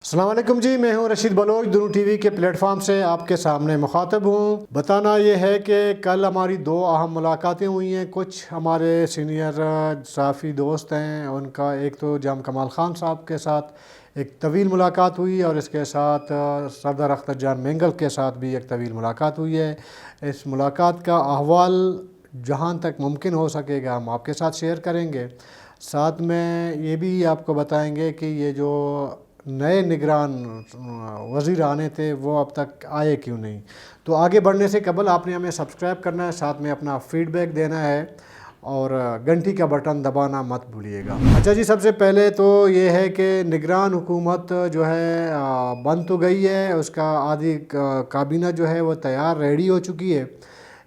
السلام علیکم جی، میں ہوں رشید بلوچ، دونوں ٹی وی کے پلیٹ فارم سے آپ کے سامنے مخاطب ہوں۔ بتانا یہ ہے کہ کل ہماری دو اہم ملاقاتیں ہوئی ہیں۔ کچھ ہمارے سینئر صحافی دوست ہیں، ان کا ایک تو جام کمال خان صاحب کے ساتھ ایک طویل ملاقات ہوئی اور اس کے ساتھ سردار اختر جان مینگل کے ساتھ بھی ایک طویل ملاقات ہوئی ہے۔ اس ملاقات کا احوال جہاں تک ممکن ہو سکے گا ہم آپ کے ساتھ شیئر کریں گے۔ ساتھ میں یہ بھی آپ کو بتائیں گے کہ یہ جو نئے نگران وزیر آنے تھے وہ اب تک آئے کیوں نہیں۔ تو آگے بڑھنے سے قبل آپ نے ہمیں سبسکرائب کرنا ہے، ساتھ میں اپنا فیڈ بیک دینا ہے اور گھنٹی کا بٹن دبانا مت بھولیے گا۔ اچھا جی، سب سے پہلے تو یہ ہے کہ نگران حکومت جو ہے بن تو گئی ہے، اس کا آدھی کابینہ جو ہے وہ تیار ریڈی ہو چکی ہے،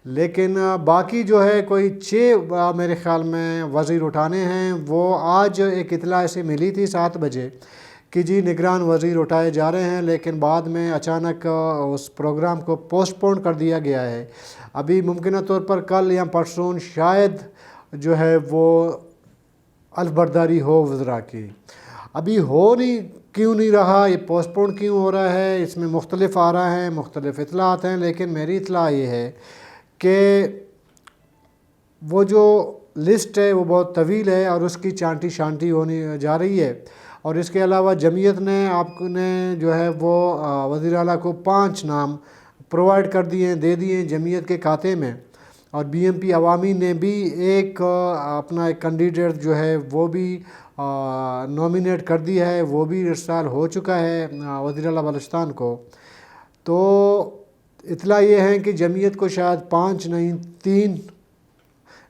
لیکن باقی جو ہے کوئی 6 میرے خیال میں وزیر اٹھانے ہیں۔ وہ آج ایک اطلاع ایسے ملی تھی 7 بجے کہ جی نگران وزیر اٹھائے جا رہے ہیں، لیکن بعد میں اچانک اس پروگرام کو پوسٹ پون کر دیا گیا ہے۔ ابھی ممکنہ طور پر کل یا پرسوں شاید جو ہے وہ الف برداری ہو وزراء کی۔ ابھی کیوں نہیں رہا، یہ پوسٹ پون کیوں ہو رہا ہے، اس میں مختلف آراء ہیں، مختلف اطلاعات ہیں، لیکن میری اطلاع یہ ہے کہ وہ جو لسٹ ہے وہ بہت طویل ہے اور اس کی چانٹی شانٹی ہونے جا رہی ہے۔ اور اس کے علاوہ جمعیت نے آپ نے جو ہے وہ وزیر اعلیٰ کو 5 نام پرووائڈ کر دیے، دے دیے جمعیت کے کھاتے میں، اور بی ایم پی عوامی نے بھی اپنا ایک کینڈیڈیٹ جو ہے وہ بھی نومینیٹ کر دیا ہے، وہ بھی ارسال ہو چکا ہے وزیر اعلیٰ بلوچستان کو۔ تو اطلاع یہ ہے کہ جمعیت کو شاید 5 نہیں 3،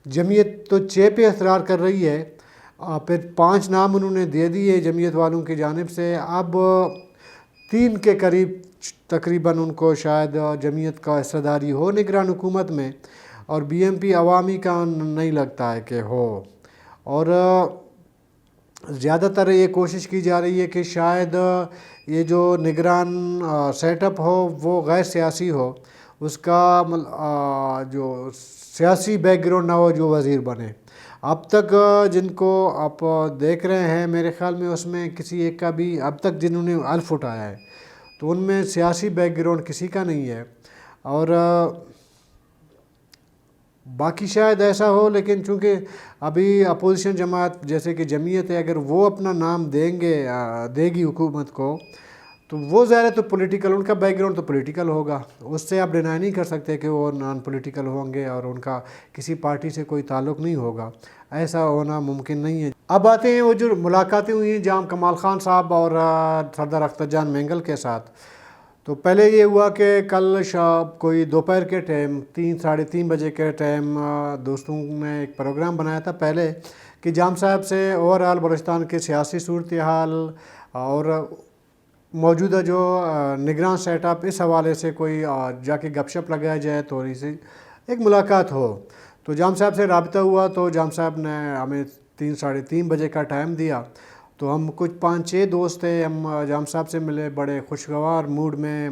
جمعیت تو 6 پہ اصرار کر رہی ہے، پھر 5 نام انہوں نے دے دیے جمعیت والوں کی جانب سے۔ اب 3 کے قریب تقریباً ان کو شاید جمعیت کا حصہ داری ہو نگران حکومت میں، اور بی ایم پی عوامی کا نہیں لگتا ہے کہ ہو۔ اور زیادہ تر یہ کوشش کی جا رہی ہے کہ شاید یہ جو نگران سیٹ اپ ہو وہ غیر سیاسی ہو، اس کا جو سیاسی بیک گراؤنڈ نہ ہو جو وزیر بنے۔ اب تک جن کو آپ دیکھ رہے ہیں میرے خیال میں اس میں کسی ایک کا بھی اب تک جنہوں نے الف اٹھایا ہے تو ان میں سیاسی بیک گراؤنڈ کسی کا نہیں ہے، اور باقی شاید ایسا ہو، لیکن چونکہ ابھی اپوزیشن جماعت جیسے کہ جمعیت ہے، اگر وہ اپنا نام دے گی حکومت کو تو وہ ظاہر ہے تو پولیٹیکل، ان کا بیک گراؤنڈ تو پولیٹیکل ہوگا، اس سے آپ ڈینائی نہیں کر سکتے کہ وہ نان پولیٹیکل ہوں گے اور ان کا کسی پارٹی سے کوئی تعلق نہیں ہوگا، ایسا ہونا ممکن نہیں ہے۔ اب آتے ہیں وہ جو ملاقاتیں ہوئی ہیں جام کمال خان صاحب اور سردار اختر جان مینگل کے ساتھ۔ تو پہلے یہ ہوا کہ کل شام کوئی دوپہر کے ٹائم 3 بجے کے ٹائم دوستوں نے ایک پروگرام بنایا تھا پہلے کہ جام صاحب سے اوورآل بلوچستان کے سیاسی صورتحال اور موجودہ جو نگران سیٹ اپ اس حوالے سے کوئی جا کے گپ شپ لگایا جائے، تھوڑی سی ایک ملاقات ہو۔ تو جام صاحب سے رابطہ ہوا تو جام صاحب نے ہمیں 3 بجے کا ٹائم دیا، تو ہم کچھ 5-6 دوست تھے، ہم جام صاحب سے ملے، بڑے خوشگوار موڈ میں،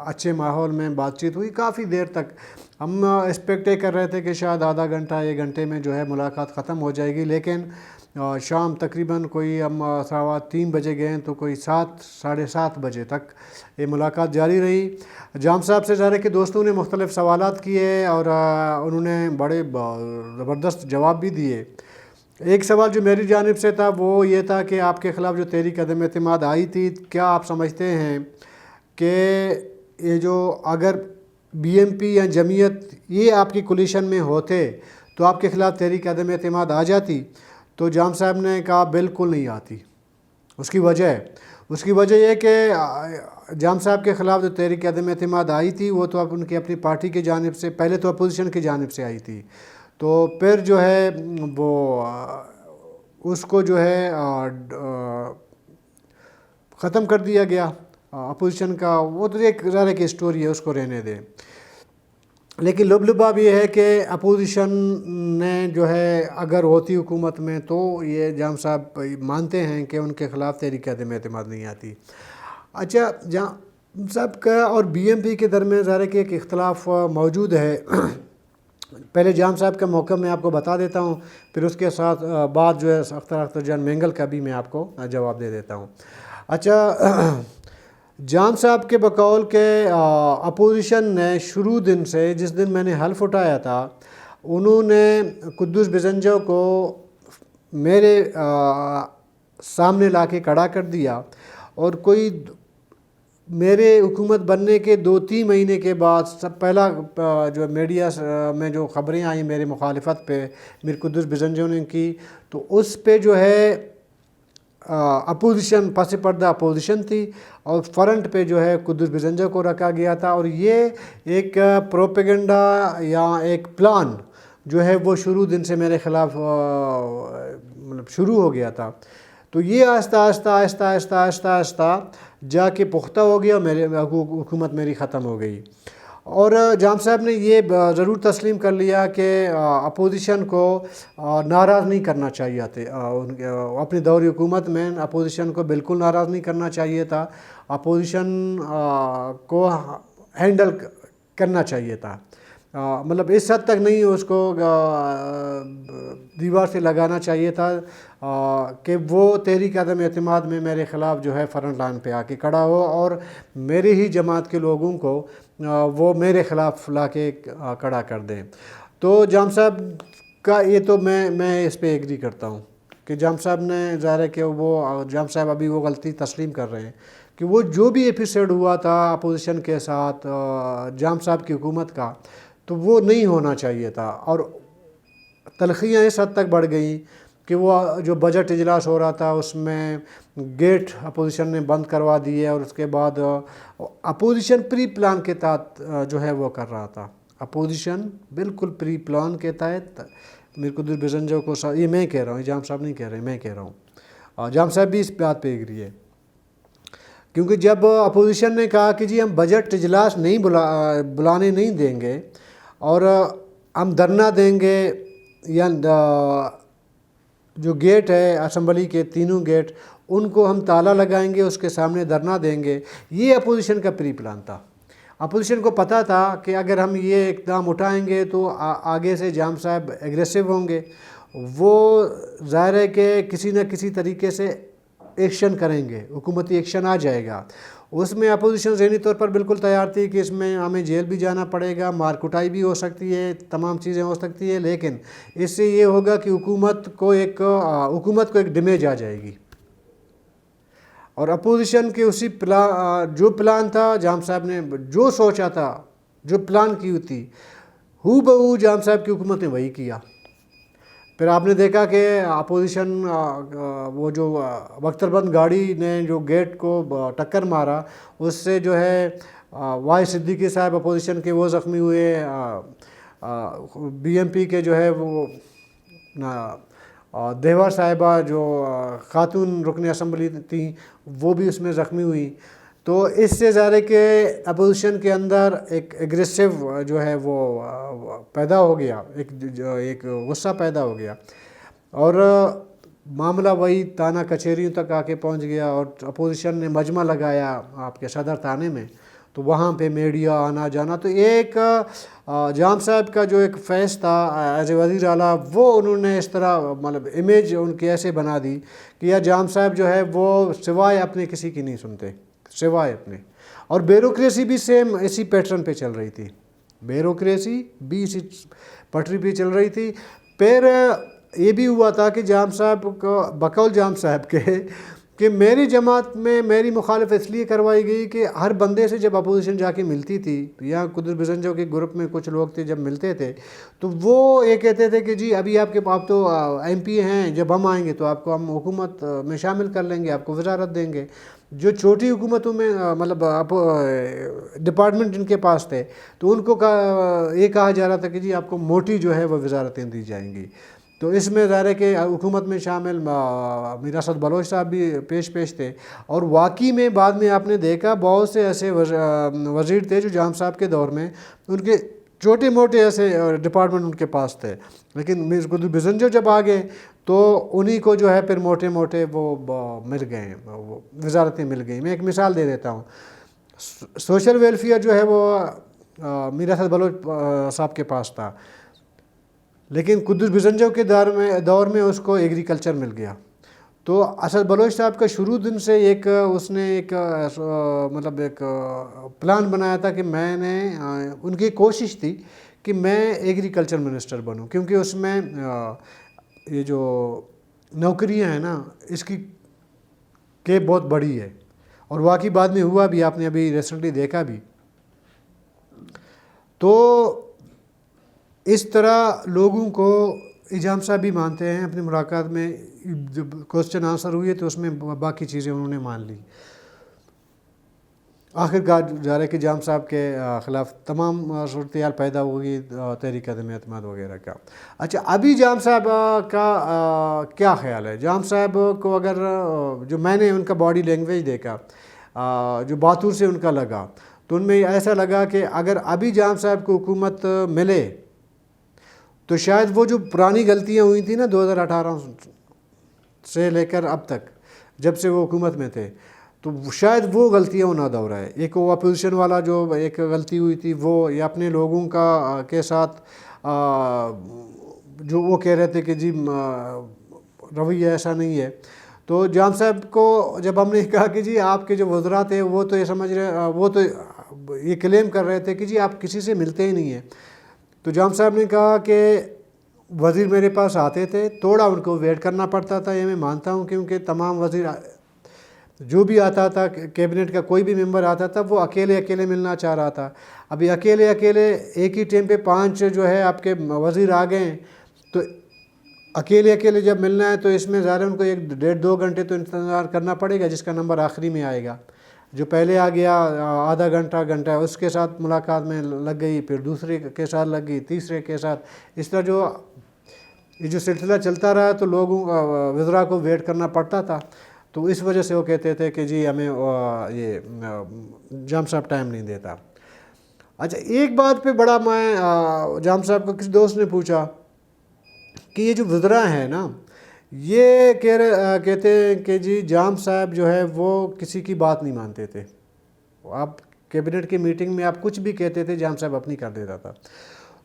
اچھے ماحول میں بات چیت ہوئی کافی دیر تک۔ ہم ایکسپیکٹ کر رہے تھے کہ شاید آدھا گھنٹہ 1 گھنٹے میں جو ہے ملاقات ختم ہو جائے گی، لیکن شام تقریباً کوئی ہم 3:15 بجے گئے تو کوئی 7-7:30 بجے تک یہ ملاقات جاری رہی۔ جام صاحب سے ظاہر ہے کہ دوستوں نے مختلف سوالات کیے اور انہوں نے بڑے زبردست جواب بھی دیے۔ ایک سوال جو میری جانب سے تھا وہ یہ تھا کہ آپ کے خلاف جو تحریک عدم اعتماد آئی تھی، کیا آپ سمجھتے ہیں کہ یہ جو اگر بی ایم پی یا جمعیت یہ آپ کی کولیشن میں ہوتے تو آپ کے خلاف تحریک عدم اعتماد آ جاتی؟ تو جام صاحب نے کہا بالکل نہیں آتی۔ اس کی وجہ یہ کہ جام صاحب کے خلاف جو تحریک عدم اعتماد آئی تھی وہ تو ان کی اپنی پارٹی کی جانب سے، پہلے تو اپوزیشن کی جانب سے آئی تھی، تو پھر جو ہے وہ اس کو جو ہے ختم کر دیا گیا اپوزیشن کا۔ وہ تو ایک ظاہر کی اسٹوری ہے، اس کو رہنے دیں، لیکن لباب یہ ہے کہ اپوزیشن نے جو ہے اگر ہوتی حکومت میں تو یہ جام صاحب مانتے ہیں کہ ان کے خلاف تحریک عدم اعتماد نہیں آتی۔ اچھا، جام صاحب کا اور بی ایم پی کے درمیان ظاہر کہ ایک اختلاف موجود ہے۔ پہلے جام صاحب کا موقع میں آپ کو بتا دیتا ہوں، پھر اس کے ساتھ بعد جو ہے اختر جان مینگل کا بھی میں آپ کو جواب دے دیتا ہوں۔ اچھا، جام صاحب کے بقول کہ اپوزیشن نے شروع دن سے، جس دن میں نے حلف اٹھایا تھا، انہوں نے قدوس بزنجو کو میرے سامنے لا کے کھڑا کر دیا، اور کوئی میرے حکومت بننے کے 2-3 مہینے کے بعد سب پہلا جو میڈیا میں جو خبریں آئیں میرے مخالفت پہ میر قدوس بزنجو نے کی، تو اس پہ جو ہے اپوزیشن، پس پردہ اپوزیشن تھی، اور فرنٹ پہ جو ہے قدوس بزنجو کو رکھا گیا تھا، اور یہ ایک پروپیگنڈا یا ایک پلان جو ہے وہ شروع دن سے میرے خلاف مطلب شروع ہو گیا تھا۔ تو یہ آہستہ آہستہ آہستہ آہستہ آہستہ آہستہ جا کے پختہ ہو گیا، میرے حکومت میری ختم ہو گئی۔ اور جام صاحب نے یہ ضرور تسلیم کر لیا کہ اپوزیشن کو ناراض نہیں کرنا چاہیے تھے، اپنی دوری حکومت میں اپوزیشن کو بالکل ناراض نہیں کرنا چاہیے تھا، اپوزیشن کو ہینڈل کرنا چاہیے تھا، مطلب اس حد تک نہیں اس کو دیوار سے لگانا چاہیے تھا کہ وہ تحریک عدم اعتماد میں میرے خلاف جو ہے فرنٹ لائن پہ آ کے کھڑا ہو، اور میری ہی جماعت کے لوگوں کو وہ میرے خلاف لا کے کھڑا کر دیں۔ تو جام صاحب کا یہ تو میں اس پہ ایگری کرتا ہوں کہ جام صاحب نے ظاہر ہے کہ وہ جام صاحب ابھی وہ غلطی تسلیم کر رہے ہیں کہ وہ جو بھی ایپیسوڈ ہوا تھا اپوزیشن کے ساتھ جام صاحب کی حکومت کا، تو وہ نہیں ہونا چاہیے تھا، اور تلخیاں اس حد تک بڑھ گئیں کہ وہ جو بجٹ اجلاس ہو رہا تھا اس میں گیٹ اپوزیشن نے بند کروا دیے، اور اس کے بعد اپوزیشن پری پلان کے تحت جو ہے وہ کر رہا تھا، اپوزیشن بالکل پری پلان کے تحت میر قدوس بزنجو کو یہ میں کہہ رہا ہوں، جام صاحب نہیں کہہ رہے، میں کہہ رہا ہوں، جام صاحب بھی اس بات پہ ایگری ہے، کیونکہ جب اپوزیشن نے کہا کہ جی ہم بجٹ اجلاس نہیں بلانے نہیں دیں گے، اور ہم دھرنا دیں گے، یا جو گیٹ ہے اسمبلی کے تینوں گیٹ ان کو ہم تالا لگائیں گے، اس کے سامنے دھرنا دیں گے، یہ اپوزیشن کا پری پلان تھا۔ اپوزیشن کو پتہ تھا کہ اگر ہم یہ اقدام اٹھائیں گے تو آگے سے جام صاحب ایگریسو ہوں گے، وہ ظاہر ہے کہ کسی نہ کسی طریقے سے ایکشن کریں گے، حکومتی ایکشن آ جائے گا۔ اس میں اپوزیشن ذہنی طور پر بالکل تیار تھی کہ اس میں ہمیں جیل بھی جانا پڑے گا، مار کٹائی بھی ہو سکتی ہے، تمام چیزیں ہو سکتی ہے، لیکن اس سے یہ ہوگا کہ حکومت کو ایک ڈیمیج آ جائے گی۔ اور اپوزیشن کے اسی جو پلان تھا، جام صاحب نے جو سوچا تھا، جو پلان کی تھی، ہو بہو جام صاحب کی حکومت نے وہی کیا۔ پھر آپ نے دیکھا کہ اپوزیشن وہ جو بختر بند گاڑی نے جو گیٹ کو ٹکر مارا، اس سے جو ہے وائی صدیقی صاحب اپوزیشن کے وہ زخمی ہوئے، بی ایم پی کے جو ہے وہ دیور صاحبہ جو خاتون رکن اسمبلی تھیں وہ بھی اس میں زخمی ہوئی۔ تو اس سے ظاہر ہے کہ اپوزیشن کے اندر ایک ایگریسو جو ہے وہ پیدا ہو گیا، ایک غصہ پیدا ہو گیا، اور معاملہ وہی تانہ کچہریوں تک آ کے پہنچ گیا، اور اپوزیشن نے مجمع لگایا آپ کے صدر تھانے میں، تو وہاں پہ میڈیا آنا جانا، تو ایک جام صاحب کا جو ایک فیس تھا ایز اے وزیر اعلیٰ، وہ انہوں نے اس طرح مطلب امیج ان کی ایسے بنا دی کہ یہ جام صاحب جو ہے وہ سوائے اپنے کسی کی نہیں سنتے، سوائے اپنے۔ اور بیوروکریسی بھی سیم اسی پیٹرن پہ چل رہی تھی، بیوروکریسی بھی اسی پٹری پہ چل رہی تھی۔ پھر یہ بھی ہوا تھا کہ جام صاحب کو بقول جام صاحب کے کہ میری جماعت میں میری مخالفت اس لیے کروائی گئی کہ ہر بندے سے جب اپوزیشن جا کے ملتی تھی، یا قدوس بزنجو کے گروپ میں کچھ لوگ تھے جب ملتے تھے، تو وہ یہ کہتے تھے کہ جی ابھی آپ تو ایم پی ہیں، جب ہم آئیں گے تو آپ کو ہم حکومت میں شامل کر لیں گے، آپ کو وزارت دیں گے۔ جو چھوٹی حکومتوں میں مطلب ڈپارٹمنٹ جن کے پاس تھے، تو ان کو یہ کہا جا رہا تھا کہ جی آپ کو موٹی جو ہے وہ وزارتیں دی جائیں گی۔ تو اس میں ظاہر ہے کہ حکومت میں شامل میر اسد بلوچ صاحب بھی پیش تھے، اور واقعی میں بعد میں آپ نے دیکھا بہت سے ایسے وزیر تھے جو جام صاحب کے دور میں ان کے چھوٹے موٹے ایسے ڈپارٹمنٹ ان کے پاس تھے، لیکن میر قدوس بزنجو جب آ گئے تو انہی کو جو ہے پھر موٹے موٹے وہ مل گئے، وہ وزارتیں مل گئیں۔ میں ایک مثال دے دیتا ہوں، سوشل ویلفیئر جو ہے وہ میر اسد بلوچ صاحب کے پاس تھا، لیکن قدوس بزنجو کے دور میں اس کو ایگریکلچر مل گیا۔ تو اسد بلوچ صاحب کا شروع دن سے ایک اس نے ایک مطلب ایک پلان بنایا تھا کہ میں نے ان کی کوشش تھی کہ میں ایگریکلچر منسٹر بنوں، کیونکہ اس میں یہ جو نوکریاں ہیں نا اس کی کیپ بہت بڑی ہے، اور واقعی بعد میں ہوا بھی، آپ نے ابھی ریسنٹلی دیکھا بھی۔ تو اس طرح لوگوں کو اعجام صاحب بھی مانتے ہیں، اپنی ملاقات میں جب کوسچن آنسر ہوئے تو اس میں باقی چیزیں انہوں نے مان لی۔ آخر کار جا رہے کہ جام صاحب کے خلاف تمام صورتحال پیدا ہوگی تحریک عدم اعتماد وغیرہ کا۔ اچھا، ابھی جام صاحب کا کیا خیال ہے؟ جام صاحب کو اگر جو میں نے ان کا باڈی لینگویج دیکھا، جو باتوں سے ان کا لگا، تو ان میں ایسا لگا کہ اگر ابھی جام صاحب کو حکومت ملے تو شاید وہ جو پرانی غلطیاں ہوئی تھیں نا 2018 سے لے کر اب تک جب سے وہ حکومت میں تھے، تو شاید وہ غلطیاں نہ دہرائے۔ ایک وہ اپوزیشن والا جو ایک غلطی ہوئی تھی وہ، یا اپنے لوگوں کا کے ساتھ جو وہ کہہ رہے تھے کہ جی رویہ ایسا نہیں ہے۔ تو جام صاحب کو جب ہم نے کہا کہ جی آپ کے جو وزراء تھے وہ تو یہ سمجھ رہے، وہ تو یہ کلیم کر رہے تھے کہ جی آپ کسی سے ملتے ہی نہیں ہیں، تو جام صاحب نے کہا کہ وزیر میرے پاس آتے تھے، تھوڑا ان کو ویٹ کرنا پڑتا تھا، یہ میں مانتا ہوں، کیونکہ تمام وزیر جو بھی آتا تھا، کیبنٹ کا کوئی بھی ممبر آتا تھا، وہ اکیلے اکیلے ملنا چاہ رہا تھا۔ ابھی اکیلے اکیلے ایک ہی ٹیم پہ 5 جو ہے آپ کے وزیر آ گئے ہیں، تو اکیلے اکیلے جب ملنا ہے تو اس میں ظاہر ان کو 1.5-2 گھنٹے تو انتظار کرنا پڑے گا، جس کا نمبر آخری میں آئے گا۔ جو پہلے آ گیا آدھا گھنٹہ اس کے ساتھ ملاقات میں لگ گئی، پھر دوسرے کے ساتھ لگ گئی، تیسرے کے ساتھ، اس طرح یہ جو سلسلہ چلتا رہا تو لوگوں وزراء کو ویٹ کرنا پڑتا تھا۔ تو اس وجہ سے وہ کہتے تھے کہ جی ہمیں یہ جام صاحب ٹائم نہیں دیتا۔ اچھا، ایک بات پہ بڑا میں جام صاحب کو کسی دوست نے پوچھا کہ یہ جو وزراء ہیں نا، یہ کہتے ہیں کہ جی جام صاحب جو ہے وہ کسی کی بات نہیں مانتے تھے، آپ کیبنٹ کی میٹنگ میں آپ کچھ بھی کہتے تھے جام صاحب اپنی کر دیتا تھا۔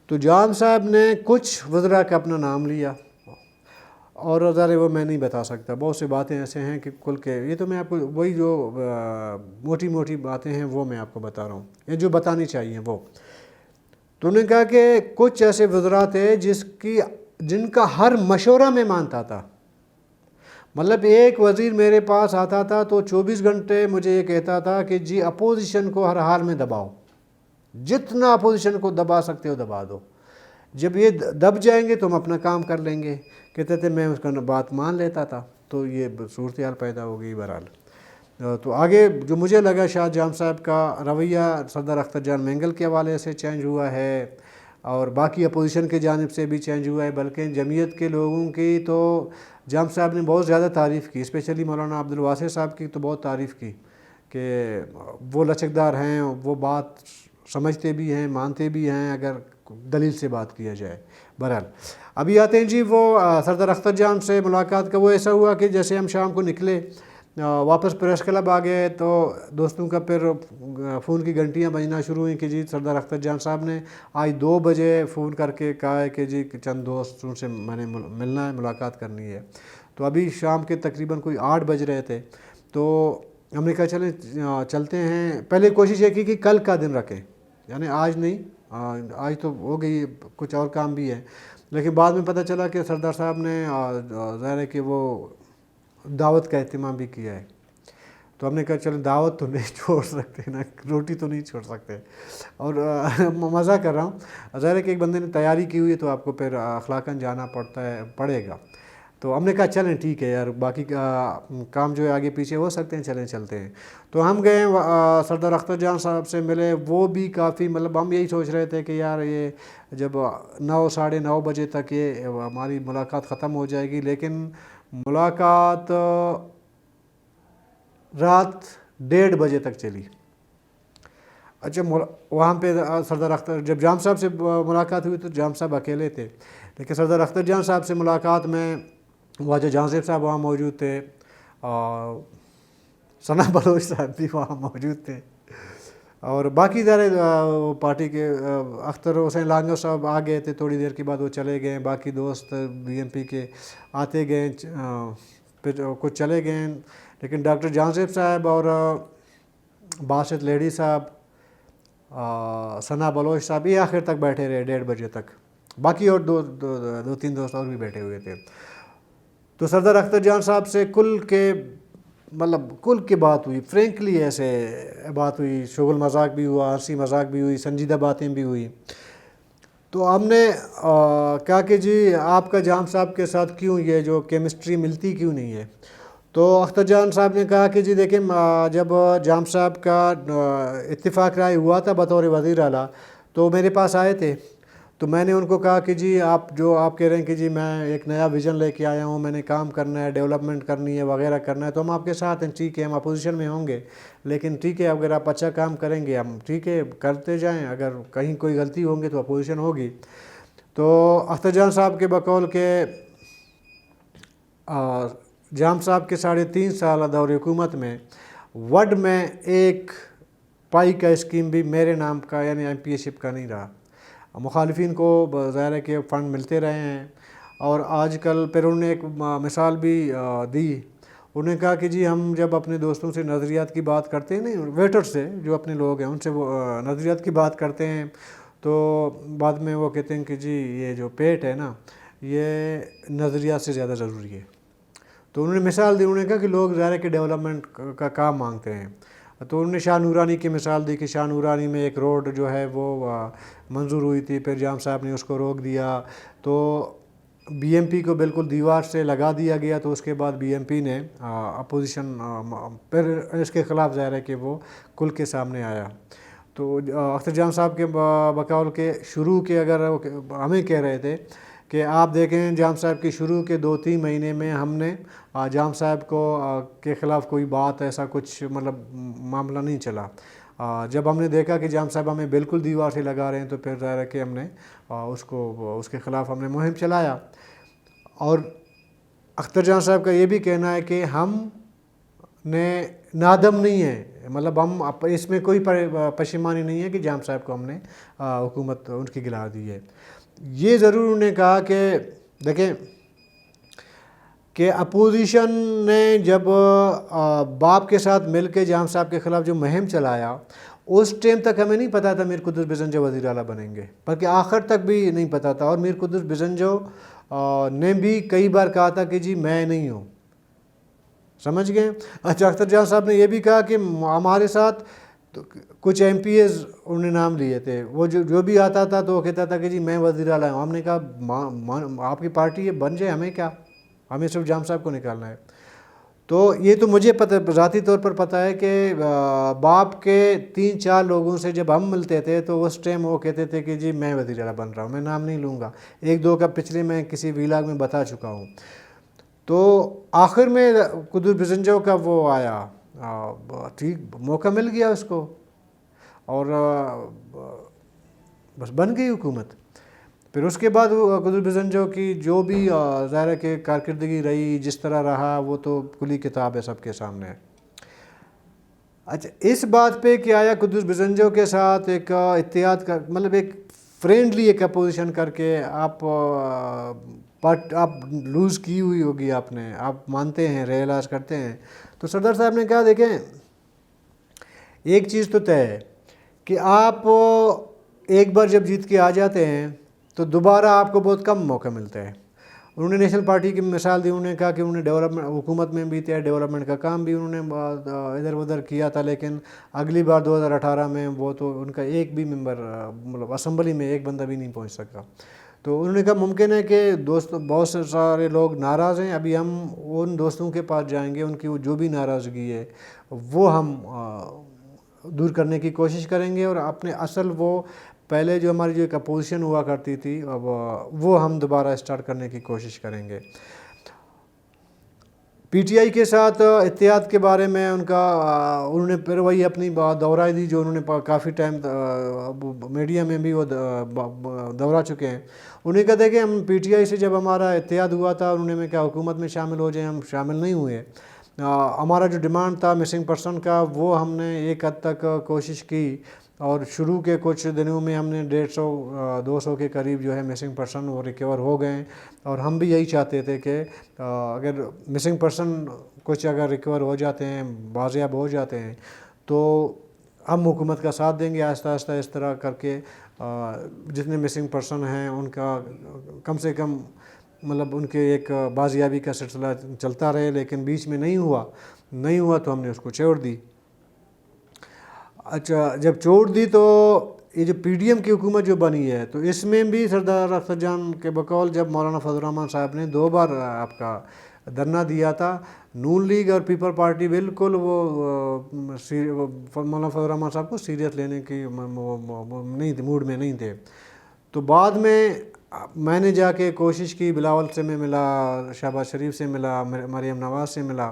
تو جام صاحب نے کچھ وزراء کا اپنا نام لیا، اور ذرا وہ میں نہیں بتا سکتا، بہت سی باتیں ایسے ہیں کہ کل کے یہ تو میں آپ کو وہی جو موٹی موٹی باتیں ہیں وہ میں آپ کو بتا رہا ہوں، یہ جو بتانی چاہیے وہ۔ تو انہوں نے کہا کہ کچھ ایسے وزراء تھے جن کا ہر مشورہ میں مانتا تھا، مطلب ایک وزیر میرے پاس آتا تھا تو 24 گھنٹے مجھے یہ کہتا تھا کہ جی اپوزیشن کو ہر حال میں دباؤ، جتنا اپوزیشن کو دبا سکتے ہو دبا دو، جب یہ دب جائیں گے تو ہم اپنا کام کر لیں گے۔ کہتے تھے میں اس کا بات مان لیتا تھا، تو یہ صورتحال پیدا ہو گئی بہرحال۔ تو آگے جو مجھے لگا شاید جام صاحب کا رویہ سردار اختر جان مینگل کے حوالے سے چینج ہوا ہے، اور باقی اپوزیشن کی جانب سے بھی چینج ہوا ہے، بلکہ جمعیت کے لوگوں کی تو جام صاحب نے بہت زیادہ تعریف کی، اسپیشلی مولانا عبدالواسع صاحب کی تو بہت تعریف کی کہ وہ لچکدار ہیں، وہ بات سمجھتے بھی ہیں، مانتے بھی ہیں اگر دلیل سے بات کیا جائے۔ بہرحال ابھی آتے ہیں جی وہ سردار اختر جان سے ملاقات کا وہ ایسا ہوا کہ جیسے ہم شام کو نکلے واپس پریس کلب آ گئے تو دوستوں کا پھر فون کی گھنٹیاں بجنا شروع ہوئیں کہ جی سردار اختر جان صاحب نے آج 2 بجے فون کر کے کہا ہے کہ جی چند دوستوں سے میں نے ملنا ہے، ملاقات کرنی ہے۔ تو ابھی شام کے تقریباً کوئی 8 بج رہے تھے، تو ہم نے کہا چلیں چلتے ہیں۔ پہلے کوشش یہ کی کہ کل کا دن رکھیں، یعنی آج نہیں، آج تو ہو گئی، کچھ اور کام بھی ہے، لیکن بعد میں پتہ چلا کہ سردار صاحب نے ظاہر ہے کہ وہ دعوت کا اہتمام بھی کیا ہے۔ تو ہم نے کہا چلیں دعوت تو نہیں چھوڑ سکتے نا، روٹی تو نہیں چھوڑ سکتے، اور مزہ کر رہا ہوں، ظاہر ہے کہ ایک بندے نے تیاری کی ہوئی ہے تو آپ کو پھر اخلاقاً جانا پڑے گا۔ تو ہم نے کہا چلیں ٹھیک ہے یار، باقی کام جو ہے آگے پیچھے ہو سکتے ہیں، چلیں چلتے ہیں۔ تو ہم گئے سردار اختر جان صاحب سے ملے، وہ بھی کافی مطلب ہم یہی سوچ رہے تھے کہ یار یہ جب 9 ساڑھے 9 بجے تک یہ ہماری ملاقات ختم ہو جائے گی، لیکن ملاقات رات 1:30 بجے تک چلی۔ اچھا، وہاں پہ سردار اختر جب جام صاحب سے ملاقات ہوئی تو جام صاحب اکیلے تھے، لیکن سردار اختر جان صاحب سے ملاقات میں خواجہ جہاں زیب صاحب وہاں موجود تھے، اور ثنا بلوچ صاحب بھی وہاں موجود تھے، اور باقی سارے پارٹی کے اختر حسین لانگو صاحب آ گئے تھے، تھوڑی دیر کے بعد وہ چلے گئے، باقی دوست BNP کے آتے گئے، پھر کچھ چلے گئے ہیں، لیکن ڈاکٹر جان زیب صاحب اور باسط لیڈی صاحب، ثنا بلوچ صاحب، یہ آخر تک بیٹھے رہے 1:30 بجے تک، باقی اور دو تین دوست اور بھی بیٹھے ہوئے تھے. تو سردار اختر جان صاحب سے کل کی بات ہوئی، فرینکلی ایسے بات ہوئی، شغل مذاق بھی ہوا، ہنسی مذاق بھی ہوئی، سنجیدہ باتیں بھی ہوئی. تو ہم نے کہا کہ جی آپ کا جام صاحب کے ساتھ کیوں یہ جو کیمسٹری ملتی کیوں نہیں ہے؟ تو اختر جان صاحب نے کہا کہ جی دیکھیں، جب جام صاحب کا اتفاق رائے ہوا تھا بطور وزیر اعلیٰ تو میرے پاس آئے تھے. تو میں نے ان کو کہا کہ جی آپ کہہ رہے ہیں کہ جی میں ایک نیا ویژن لے کے آیا ہوں، میں نے کام کرنا ہے، ڈیولپمنٹ کرنی ہے وغیرہ کرنا ہے، تو ہم آپ کے ساتھ ہیں، ٹھیک ہے، ہم اپوزیشن میں ہوں گے، لیکن ٹھیک ہے اگر آپ اچھا کام کریں گے ہم ٹھیک ہے کرتے جائیں، اگر کہیں کوئی غلطی ہوں گی تو اپوزیشن ہوگی. تو اختر جان صاحب کے بقول کہ جام صاحب کے 3.5 سالہ دور حکومت میں وڈ میں ایک پائی کا اسکیم بھی میرے نام کا یعنی ایم پی اے شپ کا نہیں رہا. مخالفین کو ظاہر ہے کہ فنڈ ملتے رہے ہیں. اور آج کل پھر انہوں نے ایک مثال بھی دی، انہوں نے کہا کہ جی ہم جب اپنے دوستوں سے نظریات کی بات کرتے ہیں، نہیں ویٹر سے جو اپنے لوگ ہیں ان سے وہ نظریات کی بات کرتے ہیں، تو بعد میں وہ کہتے ہیں کہ جی یہ جو پیٹ ہے نا یہ نظریات سے زیادہ ضروری ہے. تو انہوں نے مثال دی، انہوں نے کہا کہ لوگ ظاہر ہے کہ ڈیولپمنٹ کا کام مانگتے ہیں. تو انہوں نے شاہ نورانی کی مثال دی کہ شاہ نورانی میں ایک روڈ جو ہے وہ منظور ہوئی تھی، پھر جام صاحب نے اس کو روک دیا، تو بی ایم پی کو بالکل دیوار سے لگا دیا گیا. تو اس کے بعد بی ایم پی نے اپوزیشن پھر اس کے خلاف ظاہر ہے کہ وہ کل کے سامنے آیا. تو اختر جان صاحب کے بقول کے شروع کے اگر ہمیں کہہ رہے تھے کہ آپ دیکھیں جام صاحب کی شروع کے 2-3 مہینے میں ہم نے جام صاحب کو کے خلاف کوئی بات ایسا کچھ معاملہ نہیں چلا. جب ہم نے دیکھا کہ جام صاحب ہمیں بالکل دیوار سے لگا رہے ہیں تو پھر ظاہر ہے کہ ہم نے اس کے خلاف ہم نے مہم چلایا. اور اختر جان صاحب کا یہ بھی کہنا ہے کہ ہم نے نادم نہیں ہے، ہم اس میں کوئی پشیمانی نہیں ہے کہ جام صاحب کو ہم نے حکومت ان کی گلا دی ہے. یہ ضرور انہوں نے کہا کہ دیکھیں کہ اپوزیشن نے جب باپ کے ساتھ مل کے جام صاحب کے خلاف جو مہم چلایا اس ٹائم تک ہمیں نہیں پتا تھا میر قدس بزنجو وزیر اعلیٰ بنیں گے، بلکہ آخر تک بھی نہیں پتا تھا. اور میر قدس بزنجو نے بھی کئی بار کہا تھا کہ جی میں نہیں ہوں، سمجھ گئے. اچھا اختر جان صاحب نے یہ بھی کہا کہ ہمارے ساتھ کچھ ایم پی ایز انہوں نے نام لیے تھے، وہ جو بھی آتا تھا تو وہ کہتا تھا کہ جی میں وزیر اعلیٰ ہوں. ہم نے کہا آپ کی پارٹی یہ بن جائے، ہمیں کیا، ہمیں صرف جام صاحب کو نکالنا ہے. تو یہ تو مجھے ذاتی طور پر پتہ ہے کہ باپ کے 3-4 لوگوں سے جب ہم ملتے تھے تو اس ٹائم وہ کہتے تھے کہ جی میں وزیر اعلیٰ بن رہا ہوں، میں نام نہیں لوں گا. 1-2 کا پچھلے میں کسی ویلاگ میں بتا چکا ہوں. تو آخر میں قدس بزنجو کا وہ آیا، ٹھیک موقع مل گیا اس کو اور بس بن گئی حکومت. پھر اس کے بعد قدس بزنجو کی جو بھی ظاہر ہے کہ کارکردگی رہی، جس طرح رہا، وہ تو کھلی کتاب ہے سب کے سامنے. اچھا اس بات پہ کہ آیا قدس بزنجو کے ساتھ ایک اتحاد کا ایک فرینڈلی ایک اپوزیشن کر کے آپ لوز کی ہوئی ہوگی، آپ مانتے ہیں، ریئلائز کرتے ہیں. تو سردار صاحب نے کہا دیکھیں ایک چیز تو طے ہے کہ آپ ایک بار جب جیت کے آ جاتے ہیں تو دوبارہ آپ کو بہت کم موقع ملتا ہے. انہوں نے نیشنل پارٹی کی مثال دی، انہوں نے کہا کہ انہوں نے ڈیولپمنٹ حکومت میں بھی تھے، ڈیولپمنٹ کا کام بھی انہوں نے ادھر ادھر کیا تھا، لیکن اگلی بار 2018 میں وہ تو ان کا ایک بھی ممبر اسمبلی میں ایک بندہ بھی نہیں پہنچ سکا. تو انہوں نے کہا ممکن ہے کہ بہت سارے لوگ ناراض ہیں، ابھی ہم ان دوستوں کے پاس جائیں گے، ان کی جو بھی ناراضگی ہے وہ ہم دور کرنے کی کوشش کریں گے، اور اپنے اصل وہ پہلے جو ہماری جو ایک اپوزیشن ہوا کرتی تھی وہ ہم دوبارہ اسٹارٹ کرنے کی کوشش کریں گے. پی ٹی آئی کے ساتھ اتحاد کے بارے میں انہوں نے پھر وہی اپنی دورہ دی جو انہوں نے کافی ٹائم میڈیا میں بھی وہ دورہ چکے ہیں. انہیں کہتے کہ ہم پی ٹی آئی سے جب ہمارا اتحاد ہوا تھا انہوں نے کہا حکومت میں شامل ہو جائیں، ہم شامل نہیں ہوئے. ہمارا جو ڈیمانڈ تھا مسنگ پرسن کا وہ ہم نے ایک حد تک کوشش کی اور شروع کے کچھ دنوں میں ہم نے 150-200 کے قریب جو ہے مسنگ پرسن وہ ریکور ہو گئے ہیں، اور ہم بھی یہی چاہتے تھے کہ اگر مسنگ پرسن کچھ اگر ریکور ہو جاتے ہیں، بازیاب ہو جاتے ہیں، تو ہم حکومت کا ساتھ دیں گے آہستہ آہستہ اس طرح کر کے جتنے مسنگ پرسن ہیں ان کا کم سے کم مطلب ان کے ایک بازیابی کا سلسلہ چلتا رہے، لیکن بیچ میں نہیں ہوا تو ہم نے اس کو چھوڑ دی۔ اچھا، جب چھوڑ دی تو یہ جو پی ڈی ایم کی حکومت جو بنی ہے، تو اس میں بھی سردار اختر جان کے بقول جب مولانا فضل الرحمان صاحب نے 2 بار آپ کا دھرنا دیا تھا، نون لیگ اور پیپل پارٹی بالکل وہ مولانا فضل الرحمان صاحب کو سیریس لینے کی نہیں تھے، موڈ میں نہیں تھے۔ تو بعد میں نے جا کے کوشش کی، بلاول سے میں ملا، شہباز شریف سے ملا، مریم نواز سے ملا،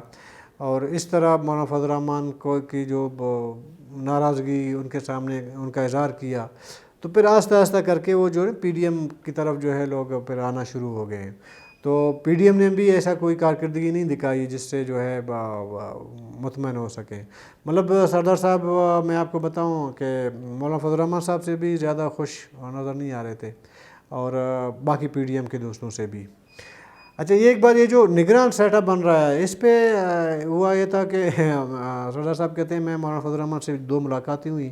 اور اس طرح مولانا فضل الرحمان کو کی جو ناراضگی ان کے سامنے ان کا اظہار کیا، تو پھر آہستہ آہستہ کر کے وہ جو ہے پی ڈی ایم کی طرف جو ہے لوگ پھر آنا شروع ہو گئے ہیں۔ تو پی ڈی ایم نے بھی ایسا کوئی کارکردگی نہیں دکھائی جس سے جو ہے مطمئن ہو سکے۔ مطلب سردار صاحب، میں آپ کو بتاؤں کہ مولانا فضل الرحمان صاحب سے بھی زیادہ خوش نظر نہیں آ رہے تھے، اور باقی پی ڈی ایم کے دوستوں سے بھی۔ اچھا، ایک بار یہ جو نگران سیٹ اپ بن رہا ہے، اس پہ ہوا یہ تھا کہ سردار صاحب کہتے ہیں میں مولانا فضل الرحمان سے 2 ملاقاتیں ہوئیں،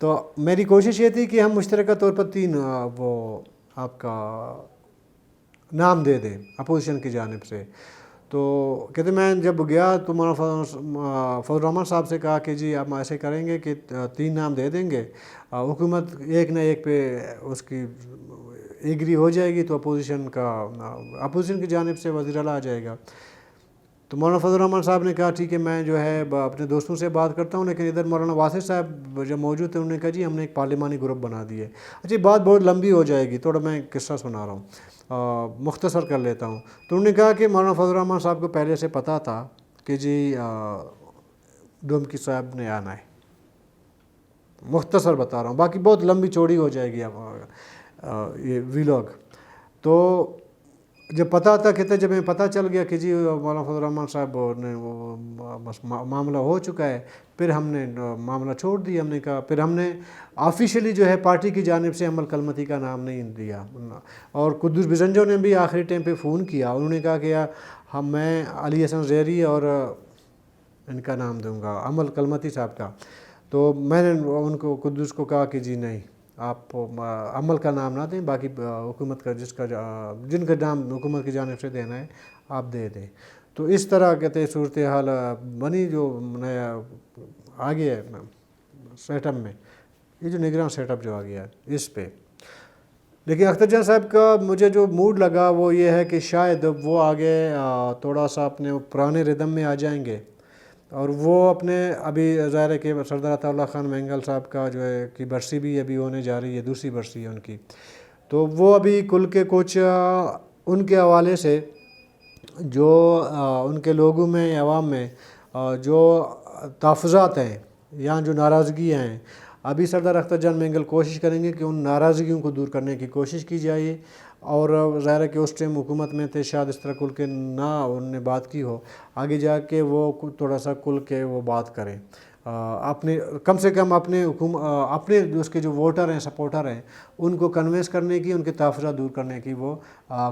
تو میری کوشش یہ تھی کہ ہم مشترکہ طور پر 3 وہ آپ کا نام دے دیں اپوزیشن کی جانب سے۔ تو کہتے میں جب گیا تو مولانا فضل الرحمان صاحب سے کہا کہ جی ہم ایسے کریں گے کہ 3 نام دے دیں گے، حکومت ایک نہ ایک پہ اس کی ایگری ہو جائے گی تو اپوزیشن کی جانب سے وزیر اعلیٰ آ جائے گا۔ تو مولانا فضل الرحمان صاحب نے کہا ٹھیک ہے، میں جو ہے اپنے دوستوں سے بات کرتا ہوں، لیکن ادھر مولانا واسف صاحب جب موجود تھے انہوں نے کہا جی ہم نے ایک پارلیمانی گروپ بنا دی ہے۔ اچھا، بات بہت لمبی ہو جائے گی، تھوڑا میں قصہ سنا رہا ہوں، مختصر کر لیتا ہوں۔ تو انہوں نے کہا کہ مولانا فضل الرحمان صاحب کو پہلے سے پتہ تھا کہ جی ڈومکی صاحب نے آنا ہے، مختصر بتا رہا ہوں، باقی بہت لمبی چوڑی ہو جائے گی یہ ویلاگ۔ تو جب پتہ تھا کہتے جب ہمیں پتہ چل گیا کہ جی مولانا فضل الرحمان صاحب نے وہ معاملہ ہو چکا ہے، پھر ہم نے معاملہ چھوڑ دیا۔ ہم نے کہا پھر ہم نے آفیشلی جو ہے پارٹی کی جانب سے عمل کلمتی کا نام نہیں دیا، اور قدوس بزنجو نے بھی آخری ٹائم پہ فون کیا، انہوں نے کہا کہ میں علی حسن زیری اور ان کا نام دوں گا عمل کلمتی صاحب کا۔ تو میں نے ان کو قدوس کو کہا کہ جی نہیں، آپ عمل کا نام نہ دیں، باقی حکومت کا جن کا نام حکومت کی جانب سے دینا ہے آپ دے دیں۔ تو اس طرح کہتے صورتحال بنی جو نیا آ گیا ہے سیٹ اپ میں، یہ جو نگراں سیٹ اپ جو آ گیا ہے اس پہ۔ لیکن اختر جان صاحب کا مجھے جو موڈ لگا وہ یہ ہے کہ شاید وہ آگے تھوڑا سا اپنے پرانے ردم میں آ جائیں گے، اور وہ اپنے ابھی ظاہر ہے کہ سردار عطا اللہ خان مینگل صاحب کا جو ہے کی برسی بھی ابھی ہونے جا رہی ہے، دوسری برسی ہے ان کی۔ تو وہ ابھی کل کے کچھ ان کے حوالے سے جو ان کے لوگوں میں عوام میں جو تحفظات ہیں یا جو ناراضگیاں ہیں، ابھی سردار اختر جان مینگل کوشش کریں گے کہ ان ناراضگیوں کو دور کرنے کی کوشش کی جائے، اور ظاہر ہے کہ اس ٹائم حکومت میں تھے، شاید اس طرح کھل کے نہ انہوں نے بات کی ہو، آگے جا کے وہ تھوڑا سا کھل کے وہ بات کریں، اپنے کم سے کم اپنے اس کے جو ووٹر ہیں، سپورٹر ہیں، ان کو کنوینس کرنے کی، ان کے تحفظات دور کرنے کی وہ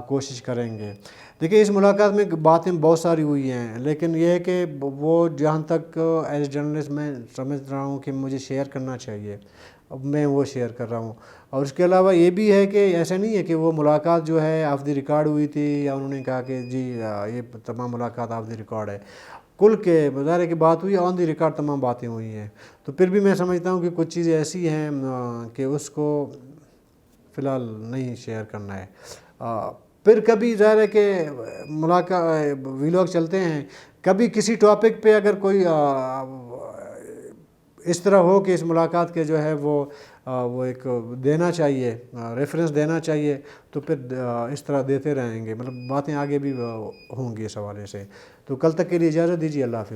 کوشش کریں گے۔ دیکھیں اس ملاقات میں باتیں بہت ساری ہوئی ہیں، لیکن یہ ہے کہ وہ جہاں تک ایز جرنلسٹ میں سمجھ رہا ہوں کہ مجھے شیئر کرنا چاہیے، اب میں وہ شیئر کر رہا ہوں۔ اور اس کے علاوہ یہ بھی ہے کہ ایسا نہیں ہے کہ وہ ملاقات جو ہے آف دی ریکارڈ ہوئی تھی، یا انہوں نے کہا کہ جی یہ تمام ملاقات آف دی ریکارڈ ہے، کل کے مظاہرے کی بات ہوئی، آن دی ریکارڈ تمام باتیں ہوئی ہیں۔ تو پھر بھی میں سمجھتا ہوں کہ کچھ چیزیں ایسی ہیں کہ اس کو فی الحال نہیں شیئر کرنا ہے۔ پھر کبھی ظاہر ہے کہ ویلاگ چلتے ہیں، کبھی کسی ٹاپک پہ اگر کوئی اس طرح ہو کہ اس ملاقات کے جو ہے وہ ایک دینا چاہیے، ریفرنس دینا چاہیے، تو پھر اس طرح دیتے رہیں گے، مطلب باتیں آگے بھی ہوں گی اس حوالے سے۔ تو کل تک کے لیے اجازت دیجیے، اللہ حافظ۔